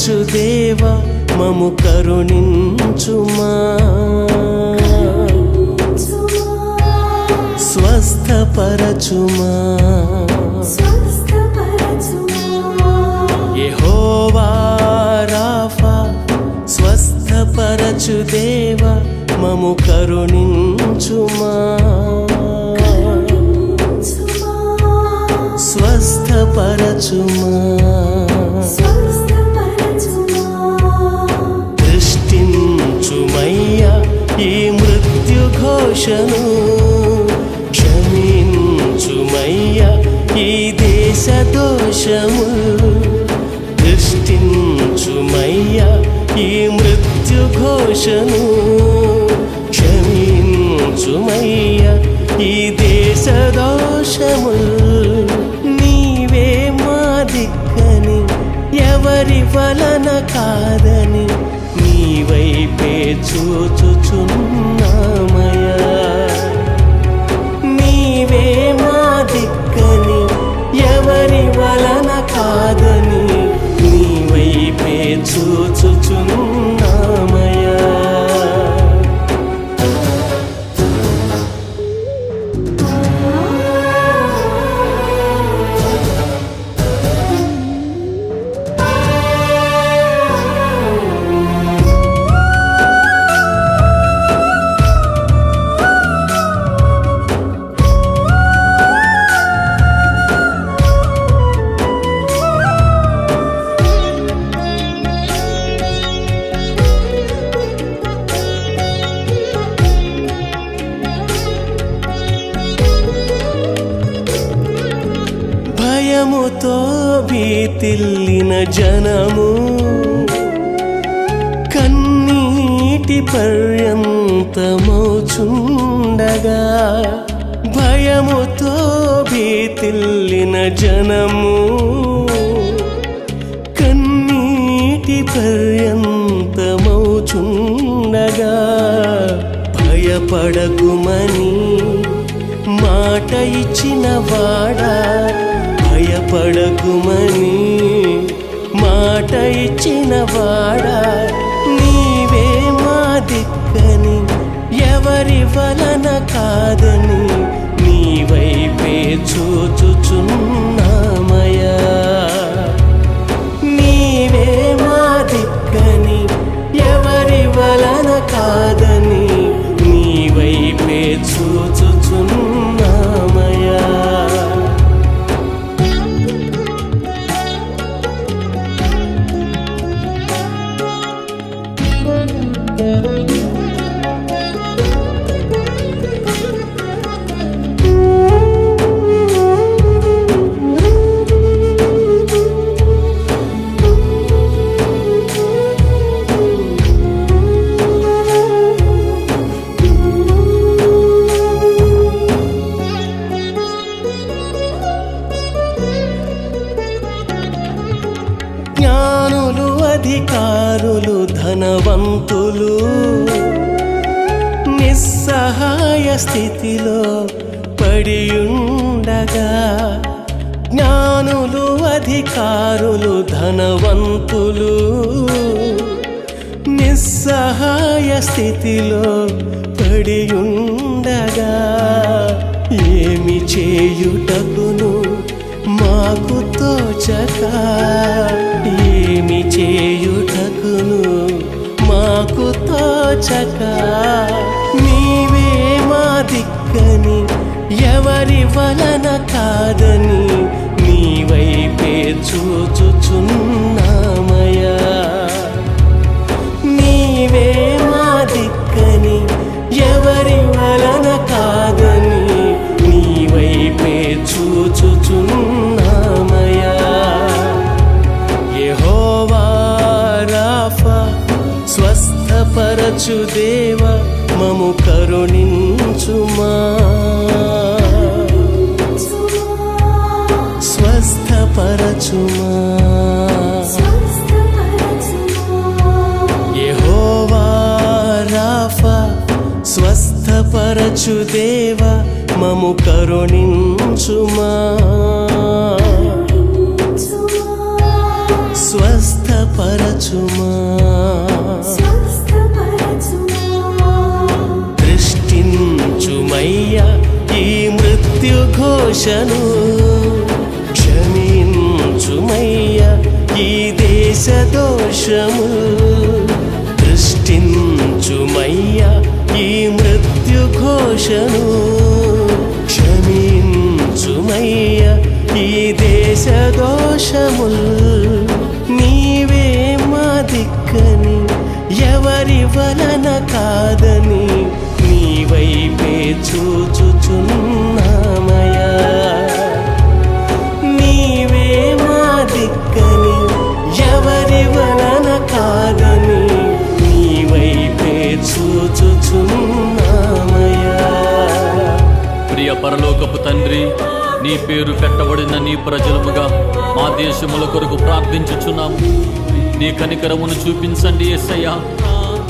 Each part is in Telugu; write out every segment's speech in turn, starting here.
స్వస్థపరచు దేవా మము కరుణించుమా స్వస్థపరచుమా యెహోవా రాఫా స్వస్థపరచు దేవా మము కరుణించుమా స్వస్థపరచుమా దృష్టించుమయ్యా ఈ మృత్యు ఘోషను క్షమించుమయ్యా ఈ దేశ దోషము దృష్టించుమయ్యా ఈ మృత్యు ఘోషను క్షమించుమయ్యా ఈ దేశ దోషము నీవే మా దిక్కని ఎవరి వలన కాదని నీ వైపే చూచుచున్నామయ్యా నీవే మా దిక్కని ఎవరి వలన కాదని నీ వైపే చూచుచున్నామయ్యా భయముతో భీతిల్లిన జనము కన్నీటి పర్యంతమౌచుండగా భయముతో భీతిల్లిన జనము కన్నీటి పర్యంతమౌచుండగా భయపడకుమని మాట ఇచ్చిన వాడా భయపడకుమని మాట ఇచ్చిన వాడా నీవే మా దిక్కని ఎవరి వలన కాదని నీ వైపే చూచుచున్నామయ్యా నీవే మా దిక్కని ఎవరి వలన కాదని నీ వైపే చూచుచున్నామయ్యా జ్ఞానులు అధికారులు ధనవంతులు నిస్సహాయ స్థితిలో పడియుండగా జ్ఞానులు అధికారులు ధనవంతులు నిస్సహాయ స్థితిలో పడియుండగా ఏమి చేయుటకును మాకు తోచక ఏమి చేయుటకును మాకు తోచక నీవే మా దిక్కని ఎవరి వలన కాదని నీ వైపే చూచుచున్నామయ్యా నీవే మా దిక్కని ఎవరి వలన కాదని నీ వైపే చూచుచున్నామయ్యా యెహోవా రాఫా స్వస్థపరచు దేవా మము కరుణించుమా స్వస్థపరచుమా యెహోవా రాఫా స్వస్థపరచు దేవా మము కరుణించుమా స్వస్థ స్వస్థపరచుమా దృష్టించుమయ్యా ఈ మృత్యు ఘోషను, క్షమించుమయ్యా ఈ దేశ దోషము. దృష్టించుమయ్యా ఈ మృత్యు ఘోషను, క్షమించుమయ్యా ఈ దేశ దోషముల్. నీవే మా దిక్కని ఎవరి వలన కాదని నీ వైపే చూచుచున్నామయ్యా. నీవే మా దిక్కని ఎవరి వలన కాదని నీ వైపే చూచుచున్నామయ్యా. ప్రియ పరలోకపు తండ్రి, నీ పేరు పెట్టబడిన నీ ప్రజలముగా మా దేశముల కొరకు ప్రార్థించుచున్నాము. నీ కనికరమును చూపించండి యేసయ్యా.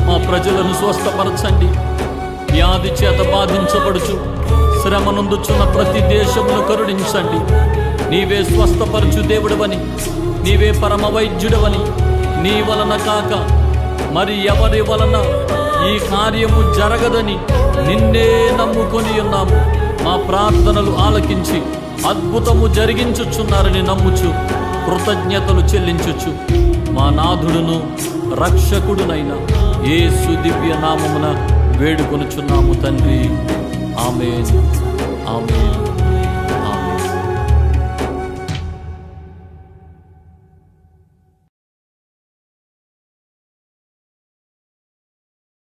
మా ప్రజలను స్వస్థపరచండి. వ్యాధి చేత బాధించబడుచు శ్రమనందుచున్న ప్రతి దేశమును కరుణించండి. నీవే స్వస్థపరచు దేవుడవని, నీవే పరమ వైద్యుడవని, నీ వలన కాక మరి ఎవరి వలన ఈ కార్యము జరగదని నిన్నే నమ్ముకొని ఉన్నాము. మా ప్రార్థనలు ఆలకించి అద్భుతము జరిగించుచున్నారని నమ్ముచు కృతజ్ఞతలు చెల్లించుచు మా నాథుడును రక్షకుడునైన యేసు దివ్య నామమున వేడుకొనుచున్నాము తండ్రి. ఆమేన్, ఆమేన్.